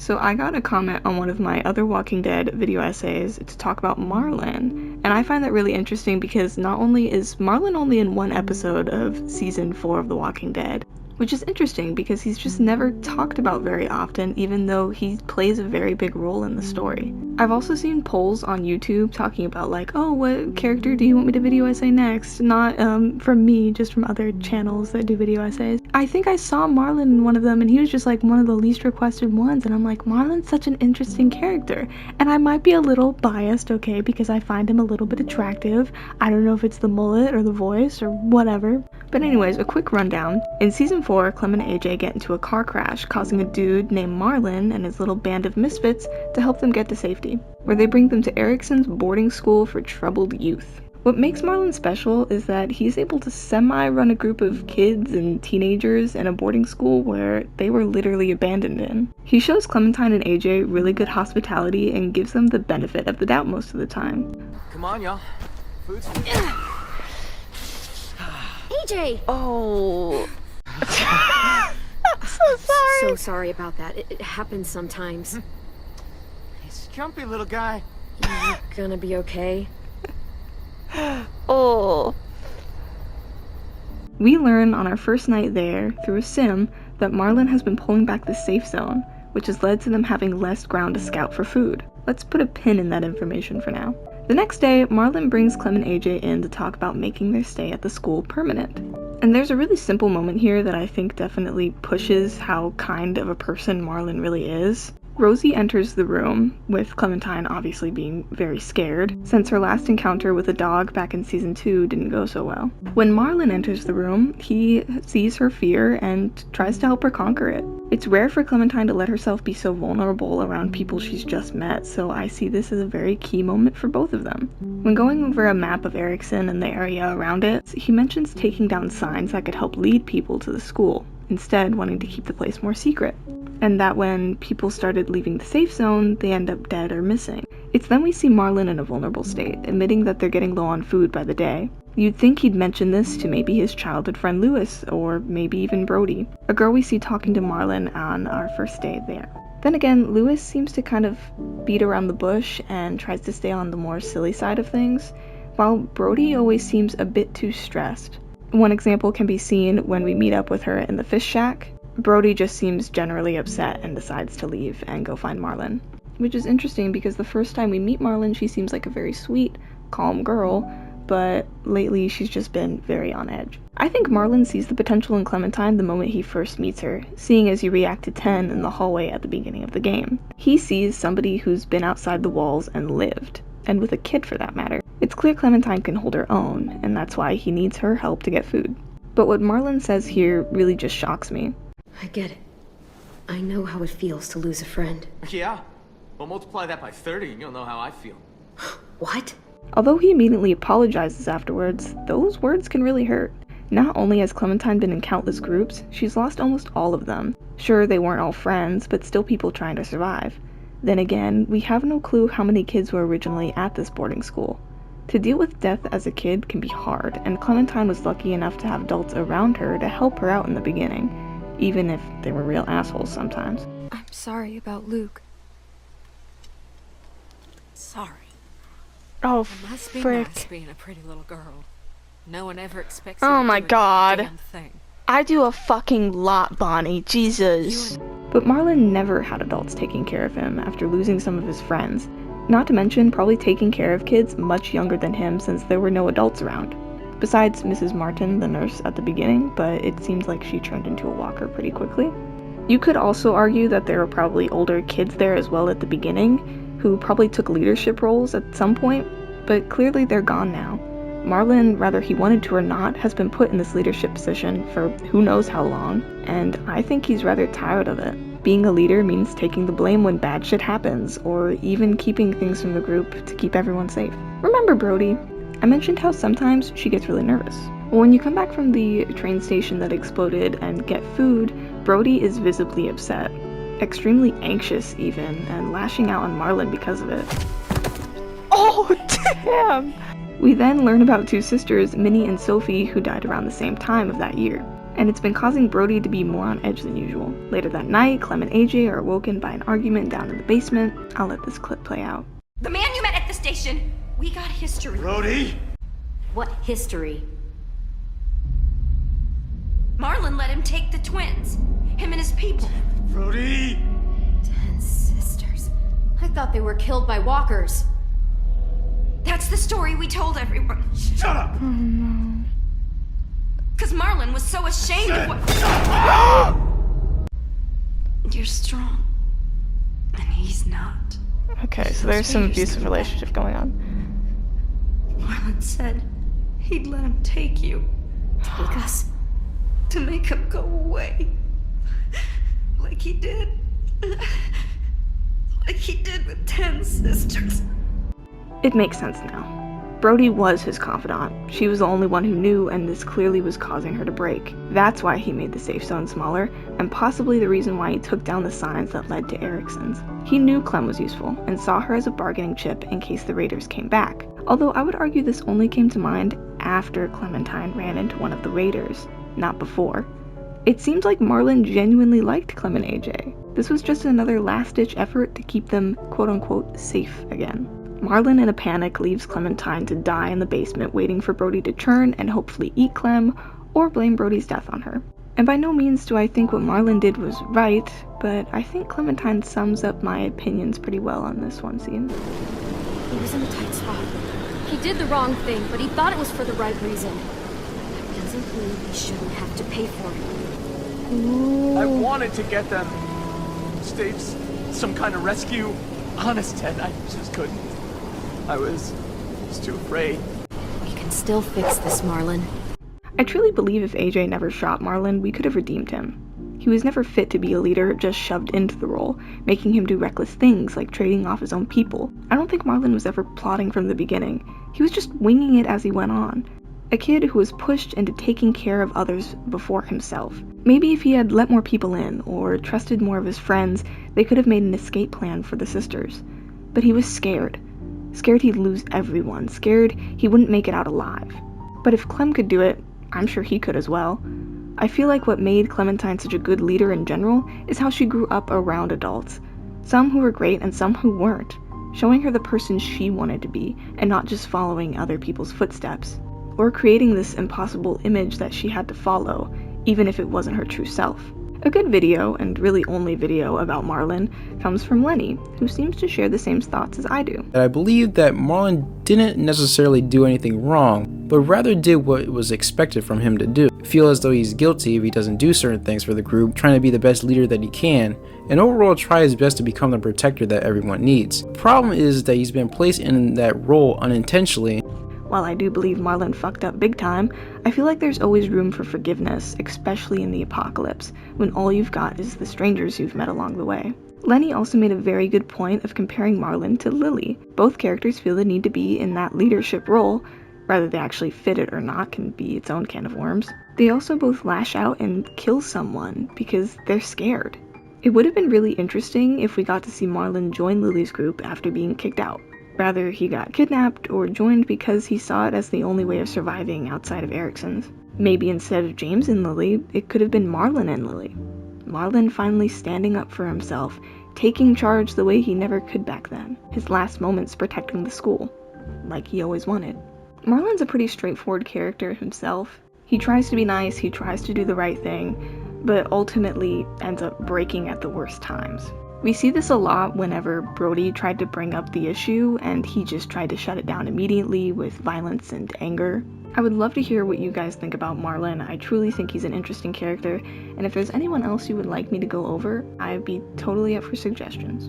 So I got a comment on one of my other Walking Dead video essays to talk about Marlon, and I find that really interesting because not only is Marlon only in one episode of season 4 of The Walking Dead, which is interesting because he's just never talked about very often, even though he plays a very big role in the story. I've also seen polls on YouTube talking about like, oh, what character do you want me to video essay next? Not from me, just from other channels that do video essays. I think I saw Marlon in one of them and he was just like one of the least requested ones, and I'm like, Marlon's such an interesting character. And I might be a little biased, okay, because I find him a little bit attractive. I don't know if it's the mullet or the voice or whatever. But anyways, a quick rundown. In season 4, Clem and AJ get into a car crash, causing a dude named Marlon and his little band of misfits to help them get to safety, where they bring them to Erickson's boarding school for troubled youth. What makes Marlon special is that he's able to semi-run a group of kids and teenagers in a boarding school where they were literally abandoned in. He shows Clementine and AJ really good hospitality and gives them the benefit of the doubt most of the time. Come on, y'all. Food's AJ! Oh. I'm so sorry. So sorry about that. It happens sometimes. He's jumpy, little guy. You're gonna be okay. Oh. We learn on our first night there, through a sim, that Marlon has been pulling back the safe zone, which has led to them having less ground to scout for food. Let's put a pin in that information for now. The next day, Marlon brings Clem and AJ in to talk about making their stay at the school permanent. And there's a really simple moment here that I think definitely pushes how kind of a person Marlon really is. Rosie enters the room, with Clementine obviously being very scared, since her last encounter with a dog back in season 2 didn't go so well. When Marlon enters the room, he sees her fear and tries to help her conquer it. It's rare for Clementine to let herself be so vulnerable around people she's just met, so I see this as a very key moment for both of them. When going over a map of Erickson and the area around it, he mentions taking down signs that could help lead people to the school, instead wanting to keep the place more secret. And that when people started leaving the safe zone, they end up dead or missing. It's then we see Marlon in a vulnerable state, admitting that they're getting low on food by the day. You'd think he'd mention this to maybe his childhood friend Lewis, or maybe even Brody, a girl we see talking to Marlon on our first day there. Then again, Lewis seems to kind of beat around the bush and tries to stay on the more silly side of things, while Brody always seems a bit too stressed. One example can be seen when we meet up with her in the fish shack. Brody just seems generally upset and decides to leave and go find Marlon. Which is interesting because the first time we meet Marlon, she seems like a very sweet, calm girl, but lately she's just been very on edge. I think Marlon sees the potential in Clementine the moment he first meets her, seeing as he reacted 10 in the hallway at the beginning of the game. He sees somebody who's been outside the walls and lived, and with a kid for that matter. It's clear Clementine can hold her own, and that's why he needs her help to get food. But what Marlon says here really just shocks me. I get it. I know how it feels to lose a friend. Yeah. Well, multiply that by 30 and you'll know how I feel. What? Although he immediately apologizes afterwards, those words can really hurt. Not only has Clementine been in countless groups, she's lost almost all of them. Sure, they weren't all friends, but still people trying to survive. Then again, we have no clue how many kids were originally at this boarding school. To deal with death as a kid can be hard, and Clementine was lucky enough to have adults around her to help her out in the beginning, even if they were real assholes sometimes. I'm sorry about Luke. Sorry. Oh, It must be frick. nice being a pretty little girl. No one ever expects Oh you to my do a God. damn thing. I do a fucking lot, Bonnie. Jesus. But Marlon never had adults taking care of him after losing some of his friends. Not to mention probably taking care of kids much younger than him since there were no adults around. Besides Mrs. Martin, the nurse at the beginning, but it seems like she turned into a walker pretty quickly. You could also argue that there were probably older kids there as well at the beginning, who probably took leadership roles at some point, but clearly they're gone now. Marlon, whether he wanted to or not, has been put in this leadership position for who knows how long, and I think he's rather tired of it. Being a leader means taking the blame when bad shit happens, or even keeping things from the group to keep everyone safe. Remember Brody? I mentioned how sometimes she gets really nervous. Well, when you come back from the train station that exploded and get food, Brody is visibly upset, extremely anxious even, and lashing out on Marlon because of it. Oh, damn! We then learn about two sisters, Minnie and Sophie, who died around the same time of that year. and it's been causing Brody to be more on edge than usual. Later that night, Clem and AJ are awoken by an argument down in the basement. I'll let this clip play out. The man you met at the station, we got history. Brody! What history? Marlon let him take the twins. Him and his people. Brody! 10 sisters. I thought they were killed by walkers. That's the story we told everyone. Shut up! Oh no. Because Marlon was so ashamed of what... You're strong. And he's not. Okay, so there's some abusive relationship going on. Marlon said he'd let him take you. Take us? To make him go away. Like he did. Like he did with 10 sisters. It makes sense now. Brody was his confidant. She was the only one who knew, and this clearly was causing her to break. That's why he made the safe zone smaller, and possibly the reason why he took down the signs that led to Erickson's. He knew Clem was useful, and saw her as a bargaining chip in case the raiders came back. Although I would argue this only came to mind after Clementine ran into one of the raiders, not before. It seems like Marlon genuinely liked Clem and AJ. This was just another last-ditch effort to keep them quote-unquote safe again. Marlon, in a panic, leaves Clementine to die in the basement, waiting for Brody to turn and hopefully eat Clem, or blame Brody's death on her. And by no means do I think what Marlon did was right, but I think Clementine sums up my opinions pretty well on this one scene. He was in a tight spot. He did the wrong thing, but he thought it was for the right reason. That doesn't mean he shouldn't have to pay for it. I wanted to get them stage some kind of rescue. Honest, Ted, I just couldn't. I was too afraid. We can still fix this, Marlon. I truly believe if AJ never shot Marlon, we could have redeemed him. He was never fit to be a leader, just shoved into the role, making him do reckless things like trading off his own people. I don't think Marlon was ever plotting from the beginning. He was just winging it as he went on. A kid who was pushed into taking care of others before himself. Maybe if he had let more people in, or trusted more of his friends, they could have made an escape plan for the sisters. But he was scared. Scared he'd lose everyone. Scared he wouldn't make it out alive. But if Clem could do it, I'm sure he could as well. I feel like what made Clementine such a good leader in general is how she grew up around adults. Some who were great and some who weren't. Showing her the person she wanted to be, and not just following other people's footsteps. Or creating this impossible image that she had to follow, even if it wasn't her true self. A good video, and really only video, about Marlon comes from Lenny, who seems to share the same thoughts as I do. I believe that Marlon didn't necessarily do anything wrong, but rather did what was expected from him to do. Feel as though he's guilty if he doesn't do certain things for the group, trying to be the best leader that he can, and overall try his best to become the protector that everyone needs. The problem is that he's been placed in that role unintentionally. While I do believe Marlon fucked up big time, I feel like there's always room for forgiveness, especially in the apocalypse, when all you've got is the strangers you've met along the way. Lenny also made a very good point of comparing Marlon to Lily. Both characters feel the need to be in that leadership role, whether they actually fit it or not can be its own can of worms. They also both lash out and kill someone because they're scared. It would have been really interesting if we got to see Marlon join Lily's group after being kicked out. Rather, he got kidnapped or joined because he saw it as the only way of surviving outside of Erickson's. Maybe instead of James and Lily, it could have been Marlon and Lily. Marlon finally standing up for himself, taking charge the way he never could back then. His last moments protecting the school, like he always wanted. Marlon's a pretty straightforward character himself. He tries to be nice, he tries to do the right thing, but ultimately ends up breaking at the worst times. We see this a lot whenever Brody tried to bring up the issue and he just tried to shut it down immediately with violence and anger. I would love to hear what you guys think about Marlon. I truly think he's an interesting character, and if there's anyone else you would like me to go over, I'd be totally up for suggestions.